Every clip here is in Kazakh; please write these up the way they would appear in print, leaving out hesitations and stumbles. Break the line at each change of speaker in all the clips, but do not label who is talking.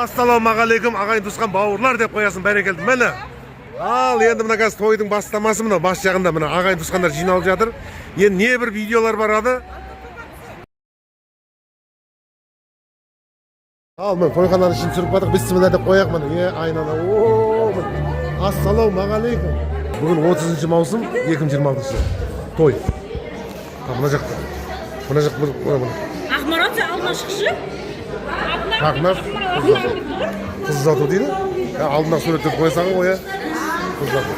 Ассалаумағалейкум ағайын туысқан бауырлар деп қоясын бәрекелді. Міне. Ал енді мына қазір тойдың бастамасы мына бас жағында мына ағайын туысқандар жиналып жатыр. Енді не бір видеолар барады. Ал мен тойхананың ішін түсіріп бардық. Бисмилла деп қояқ міне. Айнала. Ассалаумағалейкум. Бүгін 30 маусым 2026 той. Мына жақта. Мына жақ бір
Ақмарат алдына шықшы.
Ақнар қыз ұзату дейді. Алдына суреттеп қойсаң ғой, қыз ұзату.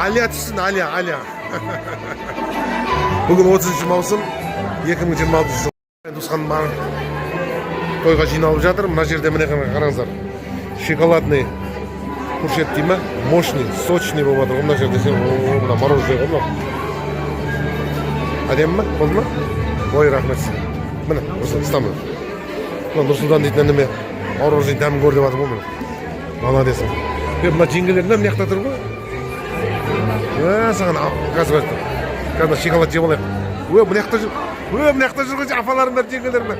Алия түссін, Алия. Бүгін 30 маусым 2026 жыл. Туысқаным бар тойға жиналып жатыр. Мына жерде міне қараңыздар. Шоколадный куршет дей ма? Мощный, сочный болып жатыр. Мына жерде мына мороженое ғой. Әдемі ма? Болды ма? Ой, рахмет сізге. Міне, осы ұстамын. Нұрсұлтан дейтін әніме мороженое дәмін көр деп жатыр ғой міне. Молодецсің. Мына жеңгелер міне мына тұр ғой. Саған қазір бәрді. Қазір шоколад жеп алайық. Мына жүр ғой апаларымдар жеңгелерімді.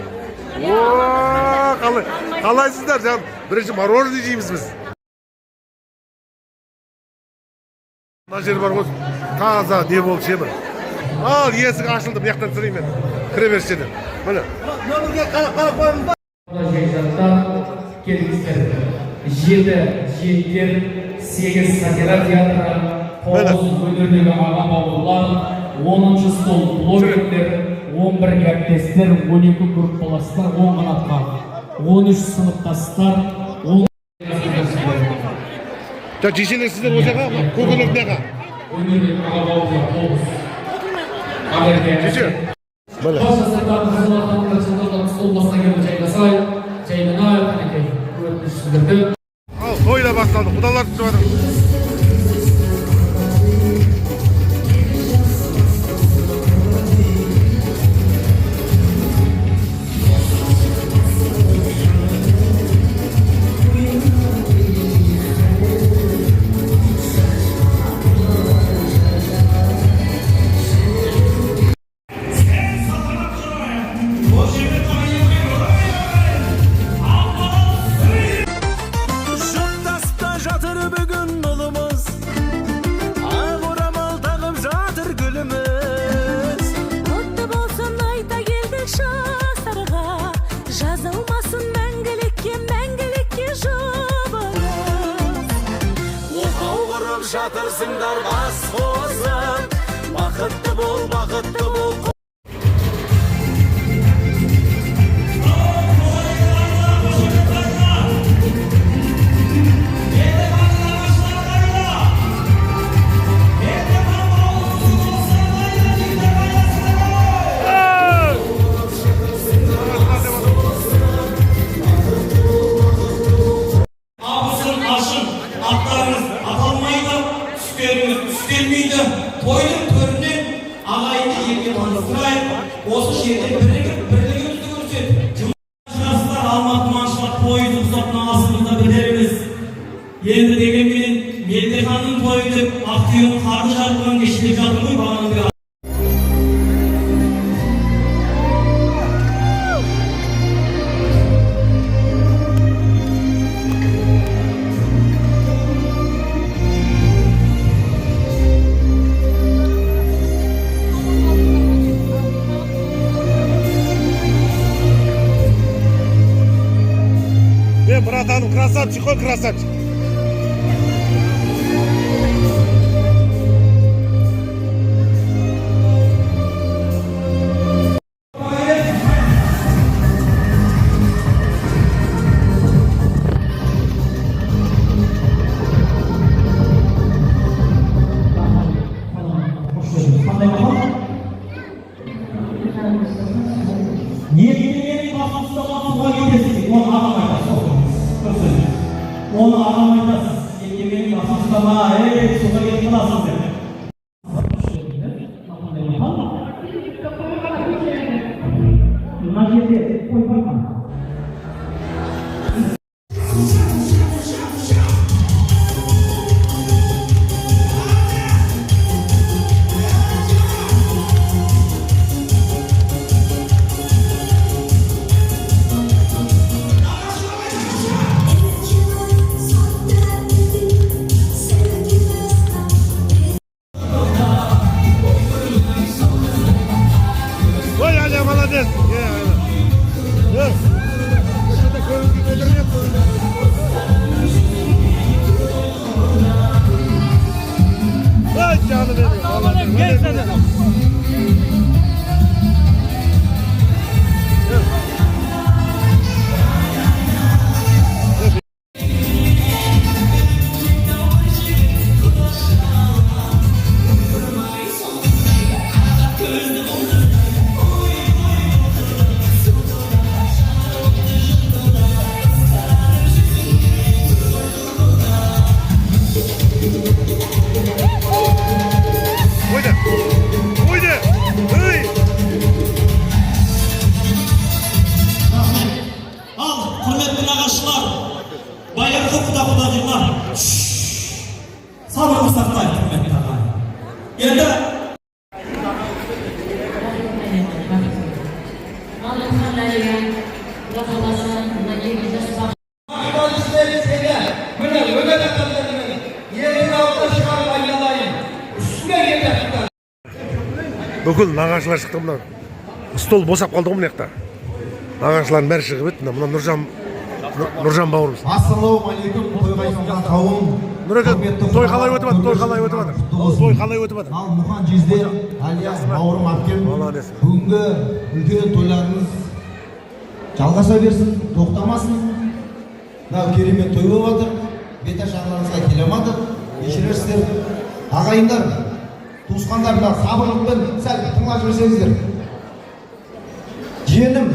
Қалайсыздар жан? Бірінші мороженое жейміз біз. Мына жер бар ғой. Таза не болып жемір. Ал, есік ашылды, мияқтан түсірейін мен. Кіре бершеді. Міне.
Нөмірге қарап қойым ба? Жайжаттар келіңіздер. 7 жеңдер, 8 сатира театры, 9 өнерлігі аға бауырлар, 10-шы стол блогерлер, 11 әріптестер, 12 группаластар, 10 қанатқа, 13 сыныптастар, 10
жешелексіздер өтеға, көкелек неға?
өнерлігі аға бауырлар, 9.
Жеше? Міне. Ал, той да басталды, құдалар түсіп жатыр.
Жатырсыңдар бас қосып, бақытты бол, бақытты бол.
Тойдың төрінен ағайынды елге таныстырайық. Осы жерде бірлігімізді көрсетіп, жастар Алматы Маншылық тойын ұқсатына асымызда білдіреміз. Енді дегенмен Мелдеханның тойы деп Ақтүйенің қарды жарқылған кешіліп жатыр ғой бағаның бір.
Братан, красавчик, ой, красавчик.
Onu aramayacağız. Yemeğin basınçlama, suda geçmezsiniz dedi. Bunlar yedi, koy bakma.
Sabır saklayın hürmetli ağabey. Endi
Бүкіл нағашылар шықты мына. Стол босап қалды ғой мына жақта. Нағашылардың бәрі шығып еді. Мына Нұржан бауырымыз.
Ассалаумағалейкум, тойға жиналған қауым.
Нұреке, той қалай өтіп жатыр? Той қалай өтіп жатыр? Той қалай өтіп жатыр?
Ал Мұхан Жезде, Алия, бауырым әпкем.
Молодец.
Бүгінгі үлкен тойларыңыз жалғаса берсін, тоқтамасын. Мынау керемет той болып жатыр. Бета шағырыңызға келе алмадық. Кешірерсіздер. Ағайындар, туысқандар, мына сабырлықпен сәл тыңдап жүрсеңіздер. Жиенім,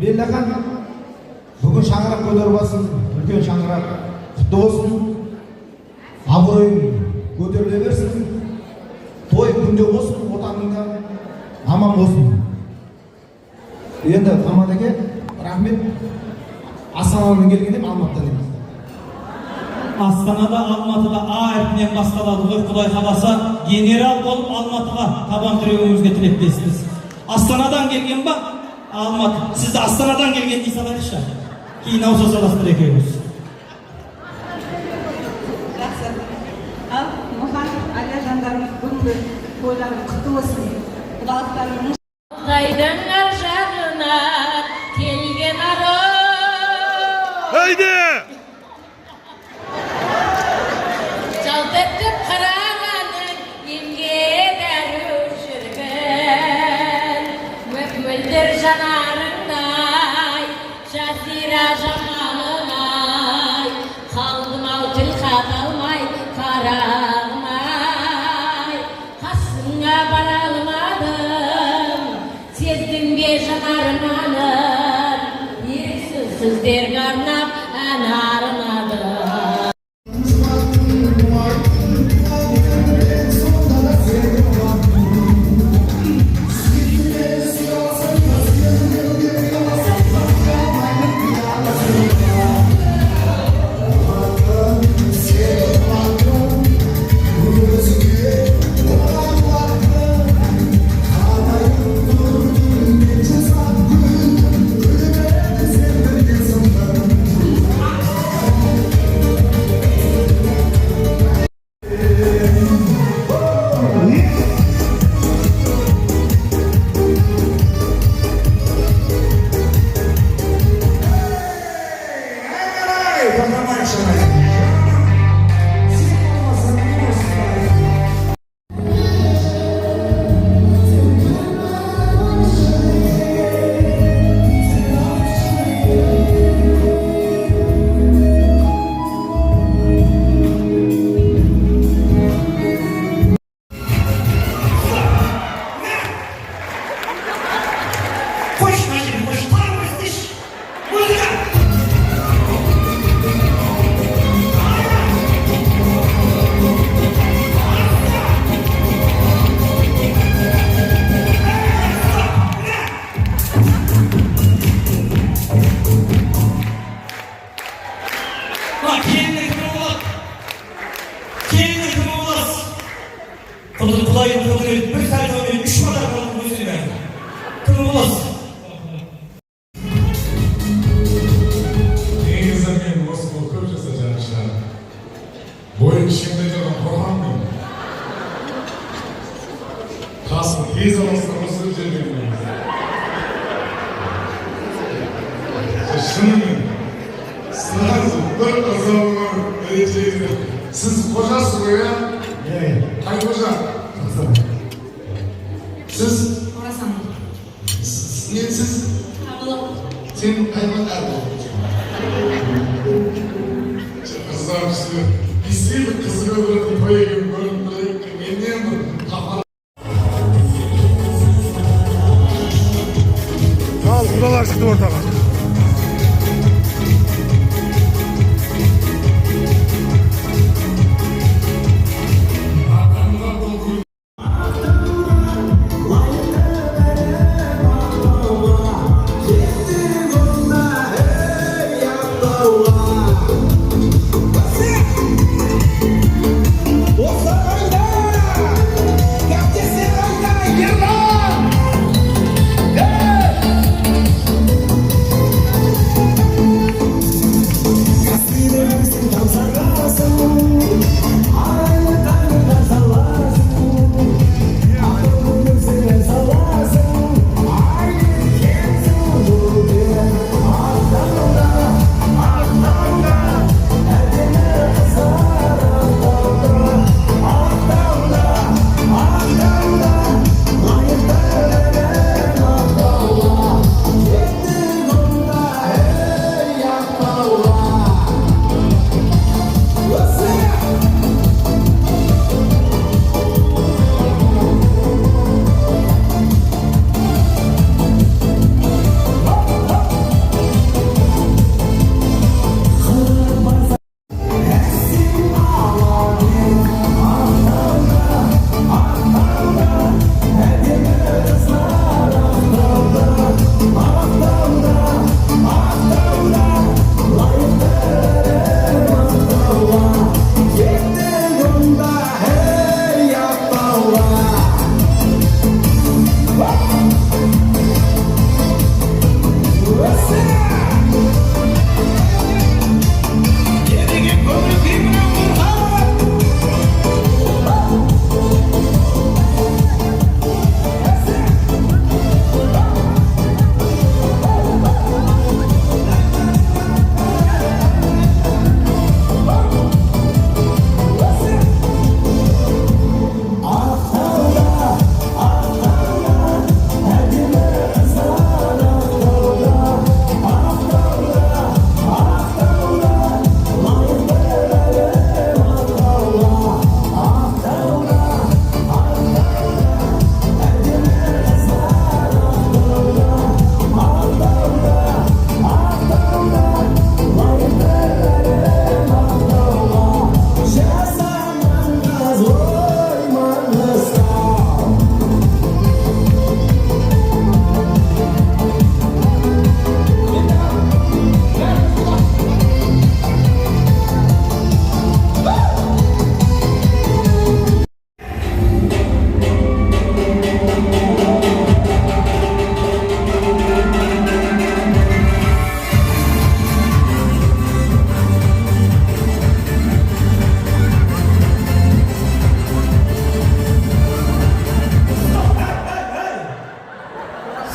Беллахан, бүгін шаңырақ көтеріп алсын, үлкен шаңырақ құтты болсын, абыройың көтеріле берсін, той күнде болсын, отаныңда аман болсын. Енді Амадаке, рахмет. Астанадан келгенде Алматыдан дейміз.
Астанада, Алматыда А әрпінен басталады ғой, Құдай қаласа, генерал болып Алматыға табан тіреуіңізге тілектеспіз. Астанадан келген ба? Алматы. Сізді Астанадан келген дей салайықшы. Кейін ауса саластыр екеуіңіз.
Жақсы. Ал Мұхан, Алия жандарымыз бүгінгі тойларың құтты болсын. Құдалықтарыңыз.
Қайдың ар жағына келген ару.
Haydi!
Жалт етіп қарағаның емге дәру жүрген. Мөп-мөлдір жанарыңдай, жасира жамалымай. Қалдым-ау тіл қата алмай, қарағымай. Қасыңа бара алмадым, сездің бе жанарыманын. Еріксіз сіздерге арнап ән арнадым.
Құдайын құдірет, бір сәлдеумен үш мадақ болып өсірген. Кім боласыз?
Негізі мен осы көп жаса жаныша. Бойын ішімде тұрған қорғанмын. Қасын тез аласына осы жермен. Шынымен, сразу бір қызауға ерекшелігінде. Сіз қожасыз ғой, я? Қай қожа? Сіз?
Орасан.
Мен сіз?
Қабылым.
Сен қаймат әрді. Қыздар кісі, бесейлі қызыға бірін тойығын көріп бірін менен бір қапар.
Al kudalar çıktı ortaga.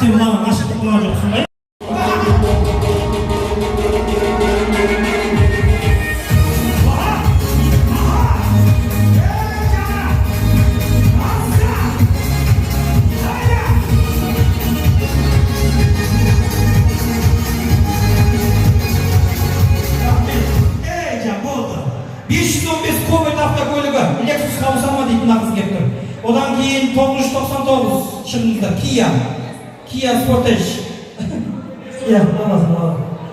Sen bana aşık olacaksın be.
Болды. 515 Komет автокөлігі Lexus қаусама дейтін нағыз кеп тұр. Одан кейін 999 шыныңызда Kia Sportage.
Ya, alasın.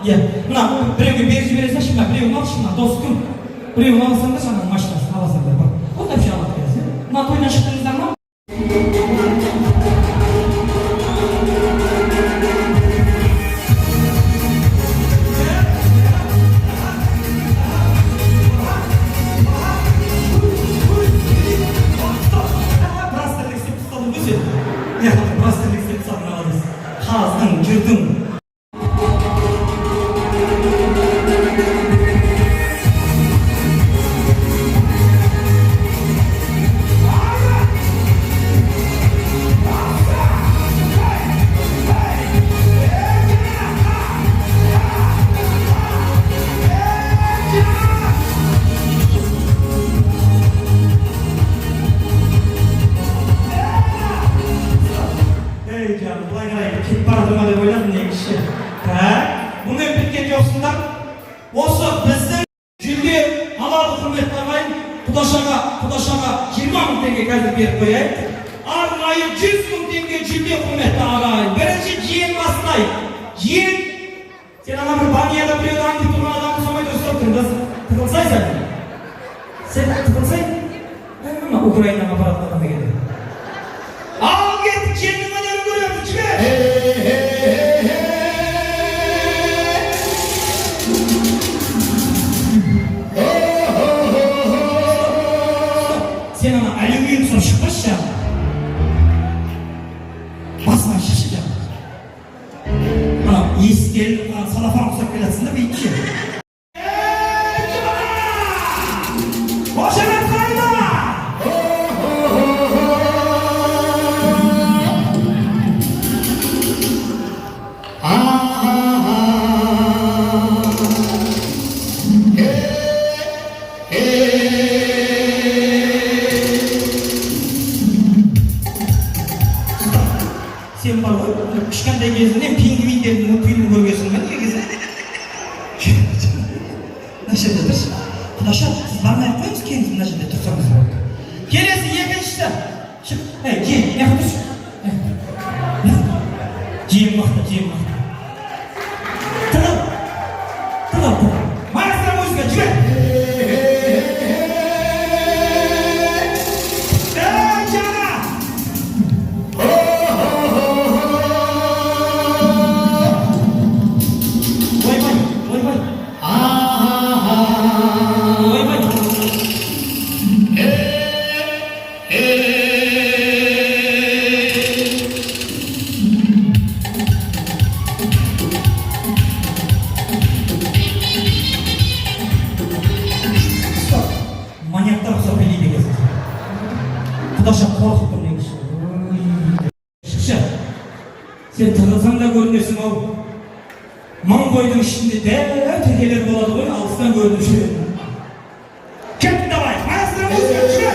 Иә, мына біреуге беріп жібересің, мына біреуін алшы, мына дос кім? Біреуін алсаң да жаңағы машинасын аласың да бар. Вот вообще алады бересің. Мына тойдан шықтыңыздар ма? Қаздың, жүрдің. Ey canım, былай қарай кетіп барды ма деп ойладым негізі. Бұнымен біткен жоқсыңдар. Осы біздің жүлде алады құрметті ағайын. Құдашаға 20 мың теңге қазір беріп қояйық. Арнайы 100 мың теңге жүлде құрметті ағайын. Бірінші жиен бастайық. Жиен, сен ана бір банияда біреуді аңдып тұрған адамды самайды ұстап тұрмын. Тығылсайсың? Сен тығылсай? Украинаға баратын адам дегенде. Ал кеттік, жеңдің өнерін көреміз, сен ана алюминий соң шықпашы жаңа. Басынан шашы жаңа. Ана ескеліп, салафан құсап келатсың да бейтші. Қошемет қайда! Сен бар ғой, кішкентай кезіңнен пингвиндердің мультфильмін көргенсің бе негізі? Мына жерде тұршы. Құдаша, сіз бармай-ақ қойыңыз, келіңіз мына жерде тұрсаңыз болды. Келесі екіншісі. Шық, жиен, неғып тұршы? Жиен мықты. Тығыл. Маэстро музыка, жүре! Маньяктар ұқсап билейді екенсің. Құдаша қорқып тұр негізі. Шықшы, сен тығылсаң да көрінесің ау. Мың қойдың ішінде дәу текелер болады ғой, алыстан көрініп жүреді. Кеттік давай, маэстро музыка, жүре!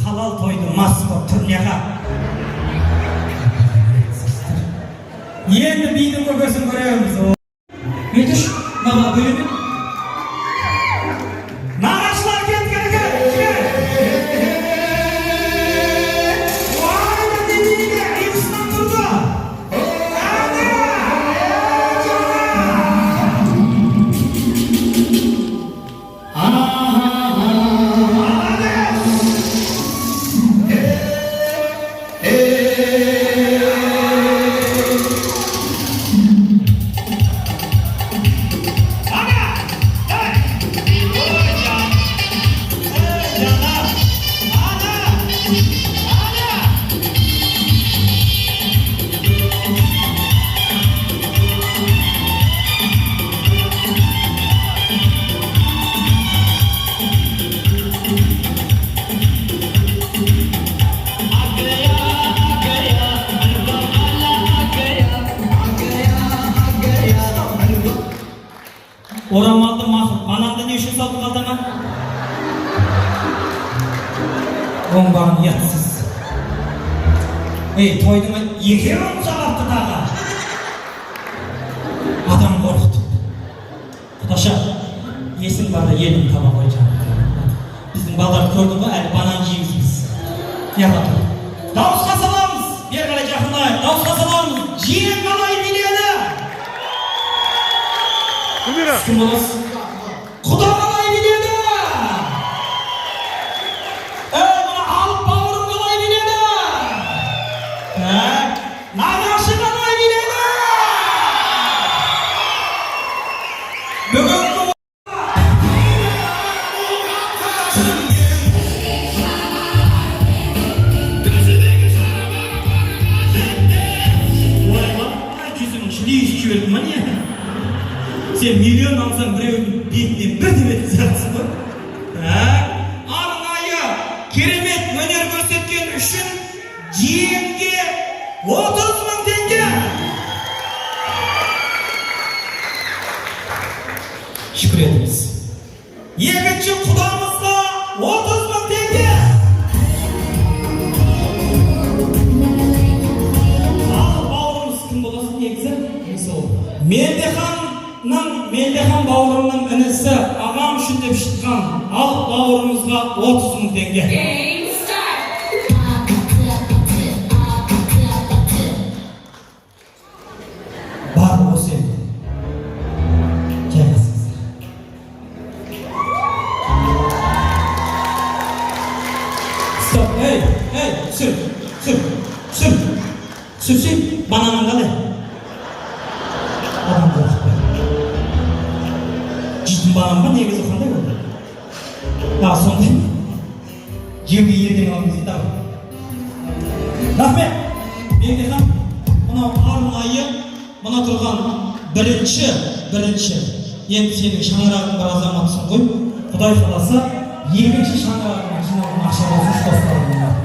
Халал тойды мас болып түрнеға. Енді бидің көкесін көреміз. Метіш, мама бөлімен. Нағашылар кеткен екен. Уайда демейді, иысынан тұрды. оңбаған ұятсыз. Ей, тойдың екеуін сағапты тағы. Адам қорқытып. Құдаша, есің барда елін таба қой жаным. Біздің балдар көрді ғой, әлі банан жейміз біз. Яға тұр. Дауысқа саламыз. Бер қарай жақындайық. Дауысқа саламыз. Жиен қалай биледі?
Кімдері?
Кім боласыз? Құда қалай биледі? Мына алып бауырым қалай биледі? Нағашы қалай биледі? Бүгінгі сен миллион алсаң біреудің бетінен бір деп жатсың ба? Арнайы керемет өнер көрсеткен үшін жиенге 30.000 теңге. Шүкір етіңіз. Екінші құдамызға 30.000 теңге. Ал бауырымыз кім боласың негізі? Мелдехан бауырымның інісі ағам үшін деп шыққан. Ал бауырымызға 30.000 теңге. Бар осы енді. Жайғасыңыздар. Стоп, сүр, бананын қалай? Адам қорқытпай. Жейтін банан ба, негізі қандай болды? Сондай. Жеуге ертең аламыз дейді ау. Рахмет. Мелдехан, мынау арнайы мына тұрған бірінші. Енді сенің шаңырағың бар азаматсың ғой. Құдай қаласа, екінші шаңырағыңа жиналған ақша болсын достарыңның артынан.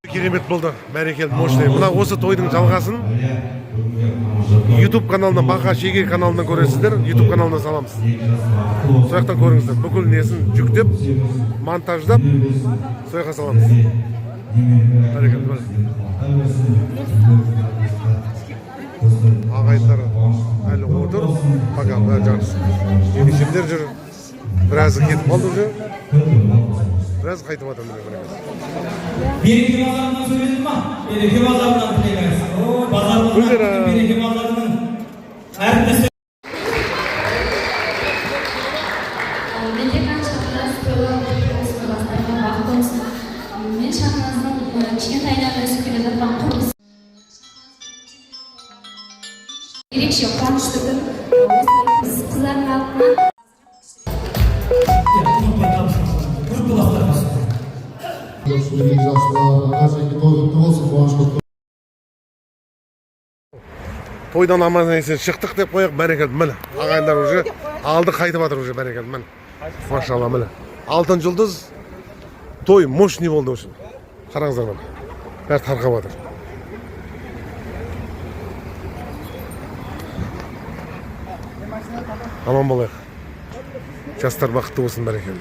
Керемет болды, бәрекелді, мощный. Мына осы тойдың жалғасын YouTube каналынан, Бақа Шеге каналынан көресіздер. YouTube каналынан саламыз. Сол жақтан көріңіздер. Бүкіл несін жүктеп, монтаждап, сол жаққа саламыз. Бәрекелді, ағайындар әлі отыр. Пока, жарыс. Енешемдер жүр. Біразы кетіп қалды уже. Біраз қайтып атам.
Береке базарынан сөйледім ма? Береке базарынан тілегіңіз. Береке базарының әріптесі.
Мелдехан шахназ тойлау осыны бастарға бақыт болсын. Мен шахназдың кішкентайынан өсіп келе жатқан құрбысы. Ерекше қуанышты күн. Біз қыздардың алдынан
Тойдан аман есен шықтық деп қояқ, бәрекелді, міне. Ағайындар уже алды қайтып атыр уже, бәрекелді, міне. Машалла, міне. Алтын жұлдыз той мощный болды үшін. Қараңыздар міне. Бәрі тарқап атыр. Аман болайық. Жастар бақытты болсын, бәрекелді.